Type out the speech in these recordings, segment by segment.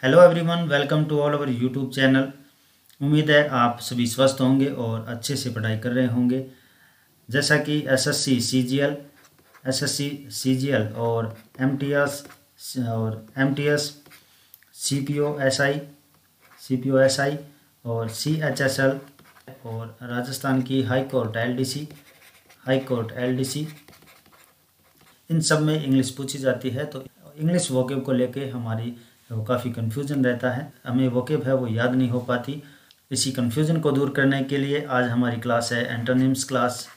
Hello everyone, welcome to all our YouTube channel. उम्मीद है आप सभी स्वस्थ होंगे और अच्छे से पढ़ाई कर रहे होंगे। जैसा कि एसएससी सीजीएल और एमटीएस सीपीओएसआई और सीएचएसएल और राजस्थान की हाई कोर्ट एलडीसी, इन सब में इंग्लिश पूछी जाती है। तो इंग्लिश वोकेब को लेके हमारी काफ़ी कन्फ्यूज़न रहता है, हमें वोकेब है वो याद नहीं हो पाती। इसी कन्फ्यूज़न को दूर करने के लिए आज हमारी क्लास है एंटोनिम्स क्लास।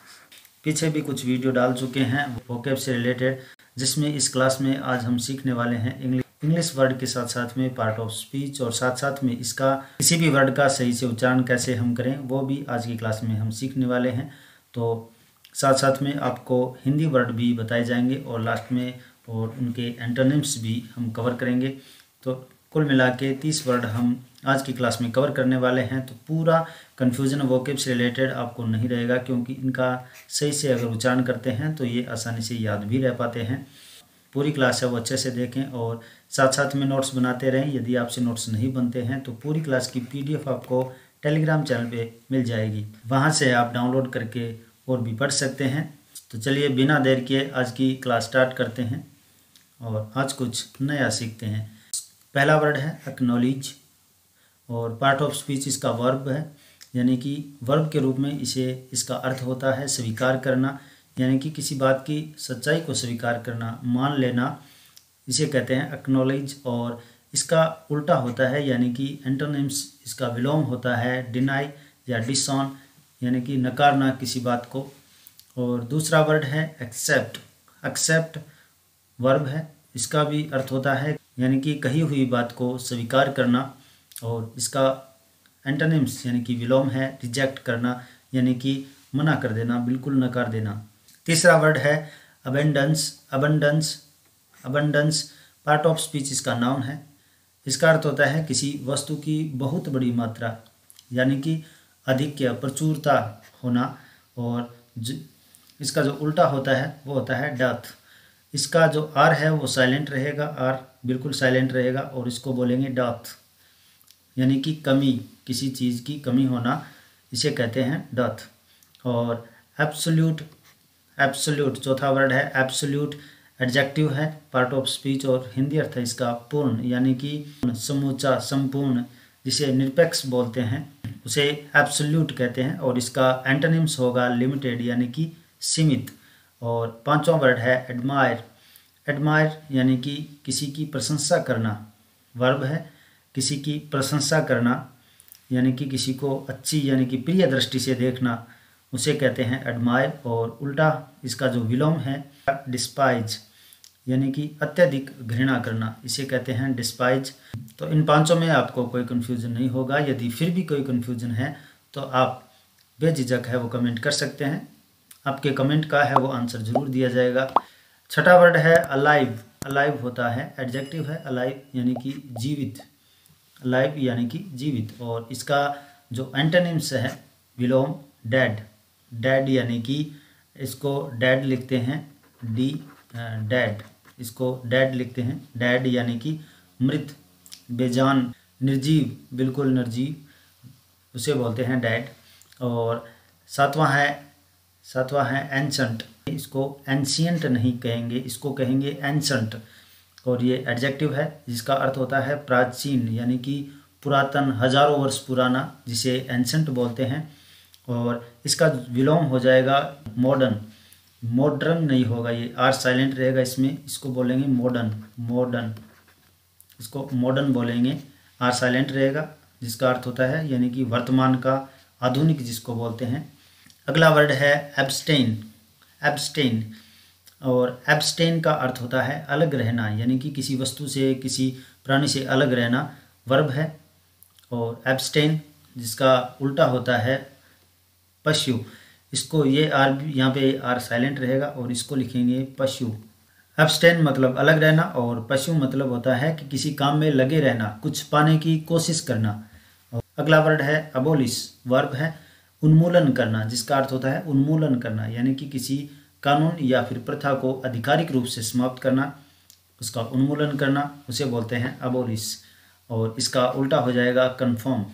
पीछे भी कुछ वीडियो डाल चुके हैं वोकेब से रिलेटेड, जिसमें इस क्लास में आज हम सीखने वाले हैं इंग्लिश वर्ड के साथ साथ में पार्ट ऑफ स्पीच, और साथ साथ में इसका किसी भी वर्ड का सही से उच्चारण कैसे हम करें वो भी आज की क्लास में हम सीखने वाले हैं। तो साथ साथ में आपको हिंदी वर्ड भी बताए जाएंगे और लास्ट में और उनके एंटोनिम्स भी हम कवर करेंगे। तो कुल मिला के 30 वर्ड हम आज की क्लास में कवर करने वाले हैं। तो पूरा कन्फ्यूज़न वोकेब से रिलेटेड आपको नहीं रहेगा, क्योंकि इनका सही से अगर उच्चारण करते हैं तो ये आसानी से याद भी रह पाते हैं। पूरी क्लास है वो अच्छे से देखें और साथ साथ में नोट्स बनाते रहें। यदि आपसे नोट्स नहीं बनते हैं तो पूरी क्लास की PDF आपको टेलीग्राम चैनल पे मिल जाएगी, वहाँ से आप डाउनलोड करके और भी पढ़ सकते हैं। तो चलिए बिना देर किए आज की क्लास स्टार्ट करते हैं और आज कुछ नया सीखते हैं। पहला वर्ड है एक्नॉलेज और पार्ट ऑफ स्पीच इसका वर्ब है, यानी कि वर्ब के रूप में इसका अर्थ होता है स्वीकार करना, यानी कि किसी बात की सच्चाई को स्वीकार करना, मान लेना, इसे कहते हैं एक्नॉलेज। और इसका उल्टा होता है, यानी कि एंटोनिम्स इसका विलोम होता है डिनाई या डिसऑन, यानी कि नकारना किसी बात को। और दूसरा वर्ड है एक्सेप्ट वर्ब है, इसका भी अर्थ होता है यानी कि कही हुई बात को स्वीकार करना, और इसका एंटोनिम्स यानी कि विलोम है रिजेक्ट करना, यानी कि मना कर देना, बिल्कुल नकार देना। तीसरा वर्ड है अबंडेंस पार्ट ऑफ स्पीच इसका नाउन है। इसका अर्थ होता है किसी वस्तु की बहुत बड़ी मात्रा, यानी कि अधिक या प्रचुरता होना। और इसका जो उल्टा होता है वो होता है डेथ। इसका जो आर है वो साइलेंट रहेगा, आर बिल्कुल साइलेंट रहेगा, और इसको बोलेंगे डेथ, यानी कि कमी, किसी चीज़ की कमी होना, इसे कहते हैं डेथ। और एब्सोल्यूट चौथा वर्ड है एब्सोल्यूट, एडजेक्टिव है पार्ट ऑफ स्पीच और हिंदी अर्थ है इसका पूर्ण, यानी कि समूचा, संपूर्ण, जिसे निरपेक्ष बोलते हैं उसे एब्सोल्यूट कहते हैं। और इसका एंटोनिम्स होगा लिमिटेड, यानी कि सीमित। और पांचवा वर्ड है एडमायर, यानी कि किसी की प्रशंसा करना, वर्ब है किसी की प्रशंसा करना, यानी कि किसी को अच्छी यानी कि प्रिय दृष्टि से देखना, उसे कहते हैं एडमायर। और उल्टा इसका जो विलोम है डिस्पाइज, यानी कि अत्यधिक घृणा करना, इसे कहते हैं डिस्पाइज। तो इन पांचों में आपको कोई कन्फ्यूज़न नहीं होगा। यदि फिर भी कोई कन्फ्यूज़न है तो आप बेझिझक है वो कमेंट कर सकते हैं, आपके कमेंट का है वो आंसर जरूर दिया जाएगा। छठा वर्ड है अलाइव होता है एडजेक्टिव है अलाइव, यानी कि जीवित, अलाइव यानी कि जीवित। और इसका जो एंटोनिम्स है विलोम डेड, यानी कि इसको डेड लिखते हैं डेड, इसको डेड लिखते हैं डेड, यानी कि मृत, बेजान, निर्जीव, बिल्कुल निर्जीव, उसे बोलते हैं डेड। और सातवां है एंशंट, इसको एंशियंट नहीं कहेंगे, इसको कहेंगे एंशंट। और ये एडजेक्टिव है जिसका अर्थ होता है प्राचीन, यानी कि पुरातन, हजारों वर्ष पुराना, जिसे एंशंट बोलते हैं। और इसका विलोम हो जाएगा मॉडर्न नहीं होगा, ये आर साइलेंट रहेगा इसमें, इसको बोलेंगे मॉडर्न, इसको मॉडर्न बोलेंगे, आर साइलेंट रहेगा, जिसका अर्थ होता है यानी कि वर्तमान का, आधुनिक जिसको बोलते हैं। अगला वर्ड है एब्सटेन और एब्सटेन का अर्थ होता है अलग रहना, यानी कि किसी वस्तु से, किसी प्राणी से अलग रहना, वर्ब है। और एब्सटेन जिसका उल्टा होता है पशु, इसको ये आर, यहाँ पे आर साइलेंट रहेगा और इसको लिखेंगे पशु। एब्सटेन मतलब अलग रहना और पशु मतलब होता है कि किसी काम में लगे रहना, कुछ पाने की कोशिश करना। और अगला वर्ड है अबोलिश, वर्ब है उन्मूलन करना, जिसका अर्थ होता है उन्मूलन करना, यानी कि किसी कानून या फिर प्रथा को आधिकारिक रूप से समाप्त करना, उसका उन्मूलन करना, उसे बोलते हैं अबोलिश। और इसका उल्टा हो जाएगा कन्फर्म।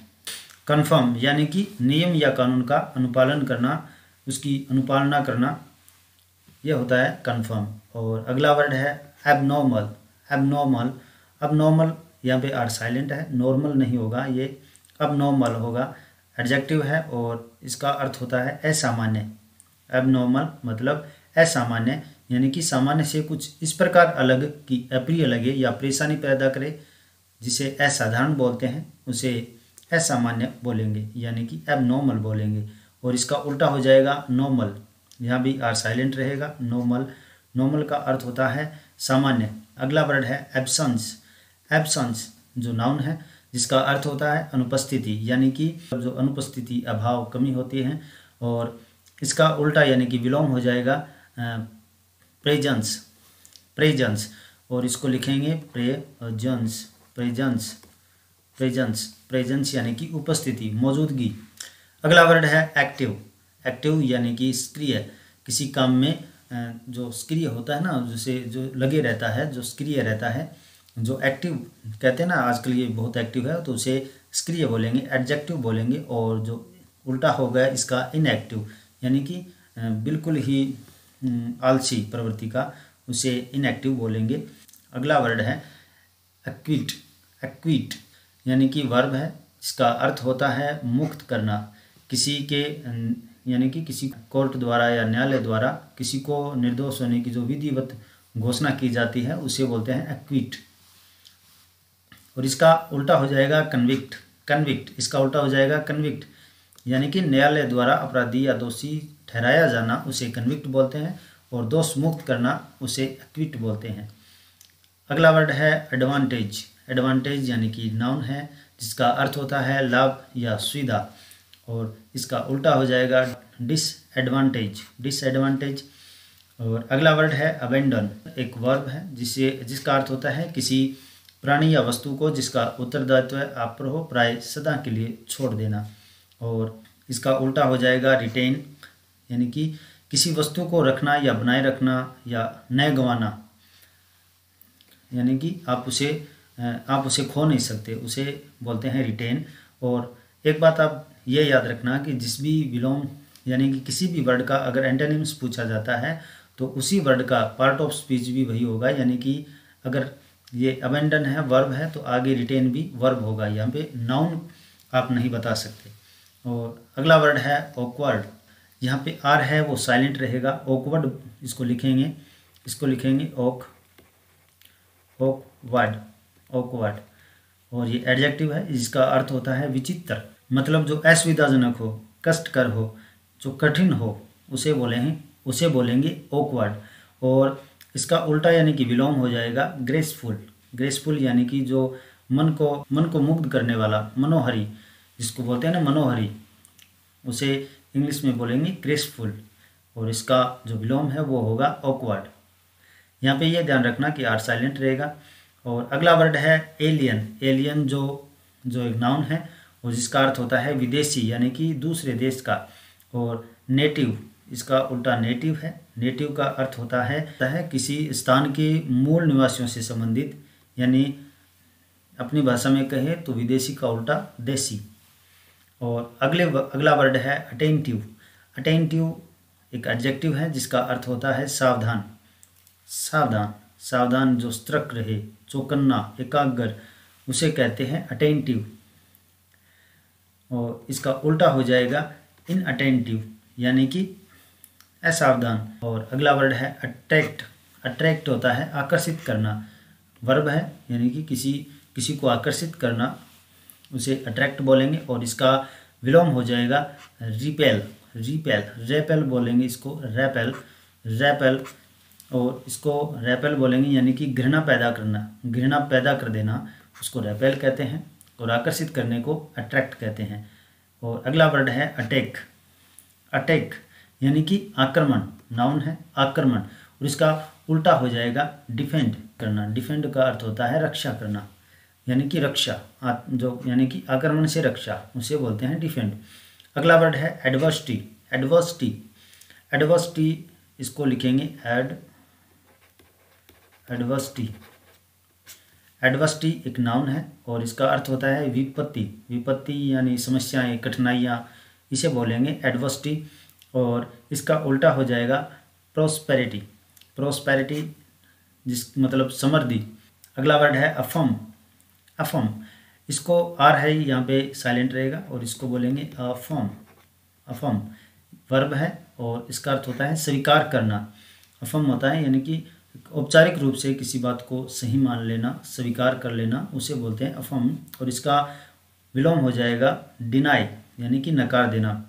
कन्फर्म यानी कि नियम या कानून का अनुपालन करना, उसकी अनुपालना करना, यह होता है कन्फर्म। और अगला वर्ड है एबनॉर्मल। एबनॉर्मल, अबनॉर्मल यहाँ पे आर साइलेंट है, नॉर्मल नहीं होगा, ये अबनॉर्मल होगा। एडजेक्टिव है और इसका अर्थ होता है असामान्य। एबनॉर्मल मतलब असामान्य, यानी कि सामान्य से कुछ इस प्रकार अलग कि अप्रिय लगे या परेशानी पैदा करे, जिसे असाधारण बोलते हैं, उसे असामान्य बोलेंगे, यानी कि एबनॉर्मल बोलेंगे। और इसका उल्टा हो जाएगा नॉर्मल, यहाँ भी आर साइलेंट रहेगा, नॉर्मल। नॉर्मल का अर्थ होता है सामान्य। अगला वर्ड है एब्सेंस। एब्सेंस जो नाउन है, जिसका अर्थ होता है अनुपस्थिति, यानी कि जो अनुपस्थिति, अभाव, कमी होती है। और इसका उल्टा यानी कि विलोम हो जाएगा प्रेजेंस। प्रेजेंस, और इसको लिखेंगे प्रेजेंस। प्रेजेंस, प्रेजेंस, प्रेजेंस यानी कि उपस्थिति, मौजूदगी। अगला वर्ड है एक्टिव। एक्टिव यानी कि सक्रिय, किसी काम में जो सक्रिय होता है ना, जैसे जो लगे रहता है, जो सक्रिय रहता है, जो एक्टिव कहते हैं ना, आजकल ये बहुत एक्टिव है, तो उसे सक्रिय बोलेंगे, एडजेक्टिव बोलेंगे। और जो उल्टा हो गया इसका इनएक्टिव, यानी कि बिल्कुल ही आलसी प्रवृत्ति का, उसे इनएक्टिव बोलेंगे। अगला वर्ड है एक्विट। एक्विट यानी कि वर्ब है, इसका अर्थ होता है मुक्त करना। किसी के यानी कि किसी कोर्ट द्वारा या न्यायालय द्वारा किसी को निर्दोष होने की जो विधिवत घोषणा की जाती है, उसे बोलते हैं एक्विट। और इसका उल्टा हो जाएगा कन्विक्ट। कन्विक्ट, इसका उल्टा हो जाएगा कन्विक्ट, यानी कि न्यायालय द्वारा अपराधी या दोषी ठहराया जाना, उसे कन्विक्ट बोलते हैं। और दोष मुक्त करना, उसे एक्विट बोलते हैं। अगला वर्ड है एडवांटेज। एडवांटेज यानी कि नाउन है, जिसका अर्थ होता है लाभ या सुविधा। और इसका उल्टा हो जाएगा डिसएडवांटेज। डिसएडवांटेज। और अगला वर्ड है अबेंडन। एक वर्ब है जिसका अर्थ होता है किसी प्राणी या वस्तु को जिसका उत्तरदायित्व आप पर हो, प्राय सदा के लिए छोड़ देना। और इसका उल्टा हो जाएगा रिटेन, यानी कि किसी वस्तु को रखना या बनाए रखना या न गंवाना, यानी कि आप उसे खो नहीं सकते, उसे बोलते हैं रिटेन। और एक बात आप ये याद रखना कि जिस भी विलोम यानी कि किसी भी वर्ड का अगर एंटोनिम्स पूछा जाता है, तो उसी वर्ड का पार्ट ऑफ स्पीच भी वही होगा। यानी कि अगर ये अबेंडन है, वर्ब है, तो आगे रिटेन भी वर्ब होगा। यहाँ पे नाउन आप नहीं बता सकते। और अगला वर्ड है ऑकवर्ड। यहाँ पे आर है वो साइलेंट रहेगा। ऑकवर्ड इसको लिखेंगे ऑकवर्ड, ऑकवर्ड। और ये एडजेक्टिव है, जिसका अर्थ होता है विचित्र, मतलब जो असुविधाजनक हो, कष्टकर हो, जो कठिन हो, उसे बोलेंगे ऑकवर्ड। और इसका उल्टा यानी कि विलोम हो जाएगा ग्रेसफुल। ग्रेसफुल यानी कि जो मन को मुग्ध करने वाला, मनोहरी, जिसको बोलते हैं ना मनोहरी, उसे इंग्लिश में बोलेंगे ग्रेसफुल। और इसका जो विलोम है वो होगा ऑकवर्ड। यहाँ पे ये ध्यान रखना कि आर साइलेंट रहेगा। और अगला वर्ड है एलियन। एलियन जो एक नाउन है, और जिसका अर्थ होता है विदेशी, यानी कि दूसरे देश का। और नेटिव, इसका उल्टा नेटिव है। नेटिव का अर्थ होता है किसी स्थान के मूल निवासियों से संबंधित, यानी अपनी भाषा में कहे तो विदेशी का उल्टा देशी। और अगला वर्ड है अटेंटिव। अटेंटिव एक एडजेक्टिव है, जिसका अर्थ होता है सावधान। सावधान, सावधान, जो सतर्क रहे, चौकन्ना, एकाग्र, उसे कहते हैं अटेंटिव। और इसका उल्टा हो जाएगा इनअटेंटिव, यानी कि असावधान। और अगला वर्ड है अट्रैक्ट। अट्रैक्ट होता है आकर्षित करना, वर्ब है, यानी कि किसी को आकर्षित करना, उसे अट्रैक्ट बोलेंगे। और इसका विलोम हो जाएगा रिपेल। रेपेल बोलेंगे इसको, रैपेल। और इसको रैपेल बोलेंगे, यानी कि घृणा पैदा कर देना, उसको रैपेल कहते हैं। और आकर्षित करने को अट्रैक्ट कहते हैं। और अगला वर्ड है अटैक। अटैक यानी कि आक्रमण, नाउन है आक्रमण। और इसका उल्टा हो जाएगा डिफेंड करना। डिफेंड का अर्थ होता है रक्षा करना, यानी कि रक्षा, यानी कि आक्रमण से रक्षा, उसे बोलते हैं डिफेंड। अगला वर्ड है एडवर्सिटी। एडवर्सिटी इसको लिखेंगे एडवर्सिटी। एडवर्सिटी एक नाउन है और इसका अर्थ होता है विपत्ति। विपत्ति यानी समस्याएं, कठिनाइयाँ, इसे बोलेंगे एडवर्सिटी। और इसका उल्टा हो जाएगा प्रोस्पेरिटी। प्रोस्पेरिटी जिस मतलब समृद्धि। अगला वर्ड है अफर्म। अफर्म, इसको आर है यहाँ पे साइलेंट रहेगा और इसको बोलेंगे अफर्म। अफर्म वर्ब है और इसका अर्थ होता है स्वीकार करना। अफर्म होता है यानी कि औपचारिक रूप से किसी बात को सही मान लेना, स्वीकार कर लेना, उसे बोलते हैं अफर्म। और इसका विलोम हो जाएगा डिनाई यानी कि नकार देना।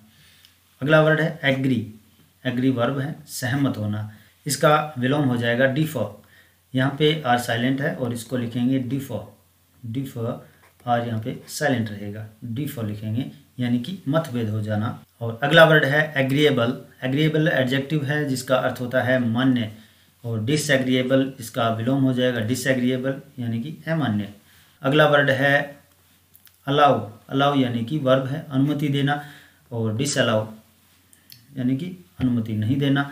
अगला वर्ड है एग्री। एग्री वर्ब है सहमत होना। इसका विलोम हो जाएगा डिफर। यहाँ पे आर साइलेंट है और इसको लिखेंगे डिफर। डिफर, आर यहाँ पे साइलेंट रहेगा, डिफर लिखेंगे यानी कि मतभेद हो जाना। और अगला वर्ड है एग्रीएबल। एग्रीएबल एडजेक्टिव है जिसका अर्थ होता है मान्य। और डिसएग्रीएबल, इसका विलोम हो जाएगा डिसएग्रीएबल यानी कि अमान्य। अगला वर्ड है अलाउ। अलाउ यानी कि वर्ब है अनुमति देना। और डिसअलाउ यानी कि अनुमति नहीं देना।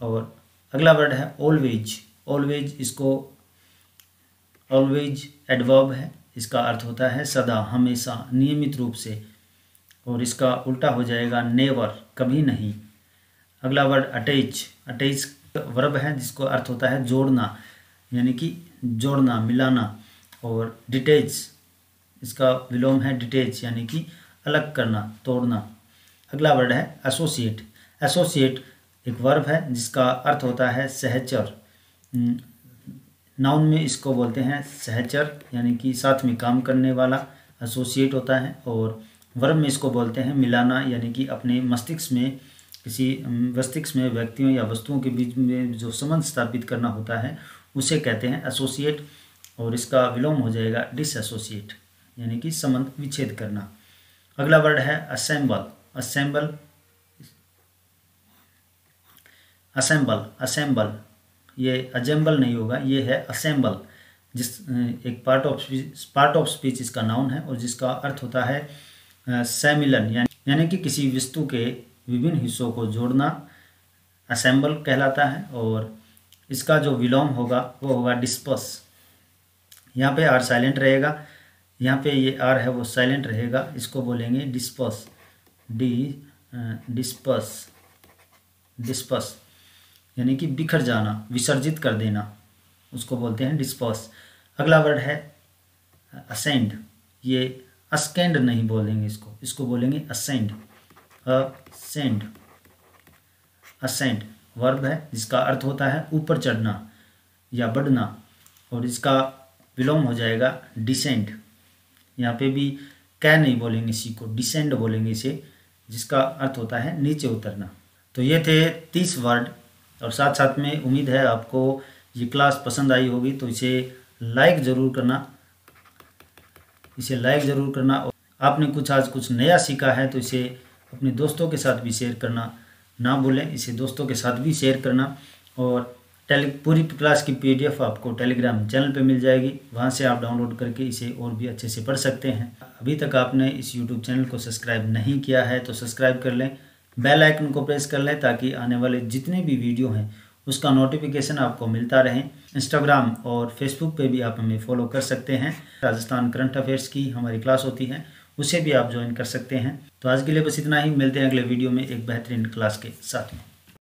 और अगला वर्ड है ऑलवेज। ऑलवेज, इसको ऑलवेज एडवर्ब है, इसका अर्थ होता है सदा, हमेशा, नियमित रूप से। और इसका उल्टा हो जाएगा नेवर, कभी नहीं। अगला वर्ड अटैच। अटैच वर्ब है जिसको अर्थ होता है जोड़ना यानी कि जोड़ना, मिलाना। और डिटेच, इसका विलोम है डिटेच यानी कि अलग करना, तोड़ना। अगला वर्ड है एसोसिएट। एसोसिएट एक वर्ब है जिसका अर्थ होता है सहचर। नाउन में इसको बोलते हैं सहचर यानी कि साथ में काम करने वाला एसोसिएट होता है। और वर्ब में इसको बोलते हैं मिलाना यानी कि अपने मस्तिष्क में, किसी मस्तिष्क में व्यक्तियों या वस्तुओं के बीच में जो संबंध स्थापित करना होता है उसे कहते हैं एसोसिएट। और इसका विलोम हो जाएगा डिसएसोसिएट यानी कि संबंध विच्छेद करना। अगला वर्ड है असेंबल। असेंबल, असेंबल, असेंबल, ये अजेंबल नहीं होगा, ये है असेंबल। जिस एक पार्ट ऑफ स्पीच इसका नाउन है और जिसका अर्थ होता है सम्मिलन यानी कि किसी वस्तु के विभिन्न हिस्सों को जोड़ना असेंबल कहलाता है। और इसका जो विलोम होगा वो होगा डिस्पर्स। यहाँ पे आर साइलेंट रहेगा, यहाँ पे ये आर है वो साइलेंट रहेगा, इसको बोलेंगे डिस्पर्स। डिस्पर्स, डिस्पर्स यानी कि बिखर जाना, विसर्जित कर देना, उसको बोलते हैं डिस्पर्स। अगला वर्ड है असेंड। ये अस्केंड नहीं बोलेंगे इसको, इसको बोलेंगे असेंड। असेंड, असेंड वर्ब है जिसका अर्थ होता है ऊपर चढ़ना या बढ़ना। और इसका विलोम हो जाएगा डिसेंड। यहाँ पे भी कै नहीं बोलेंगे इसी को, डिसेंड बोलेंगे इसे, जिसका अर्थ होता है नीचे उतरना। तो ये थे 30 वर्ड। और साथ साथ में उम्मीद है आपको ये क्लास पसंद आई होगी, तो इसे लाइक ज़रूर करना, इसे लाइक ज़रूर करना। और आपने आज कुछ नया सीखा है तो इसे अपने दोस्तों के साथ भी शेयर करना ना भूलें, इसे दोस्तों के साथ भी शेयर करना। और पूरी क्लास की PDF आपको टेलीग्राम चैनल पे मिल जाएगी, वहाँ से आप डाउनलोड करके इसे और भी अच्छे से पढ़ सकते हैं। अभी तक आपने इस YouTube चैनल को सब्सक्राइब नहीं किया है तो सब्सक्राइब कर लें, बेल आइकन को प्रेस कर लें ताकि आने वाले जितने भी वीडियो हैं उसका नोटिफिकेशन आपको मिलता रहे। इंस्टाग्राम और फेसबुक पे भी आप हमें फॉलो कर सकते हैं। राजस्थान करंट अफेयर्स की हमारी क्लास होती है, उसे भी आप ज्वाइन कर सकते हैं। तो आज के लिए बस इतना ही, मिलते हैं अगले वीडियो में एक बेहतरीन क्लास के साथ में।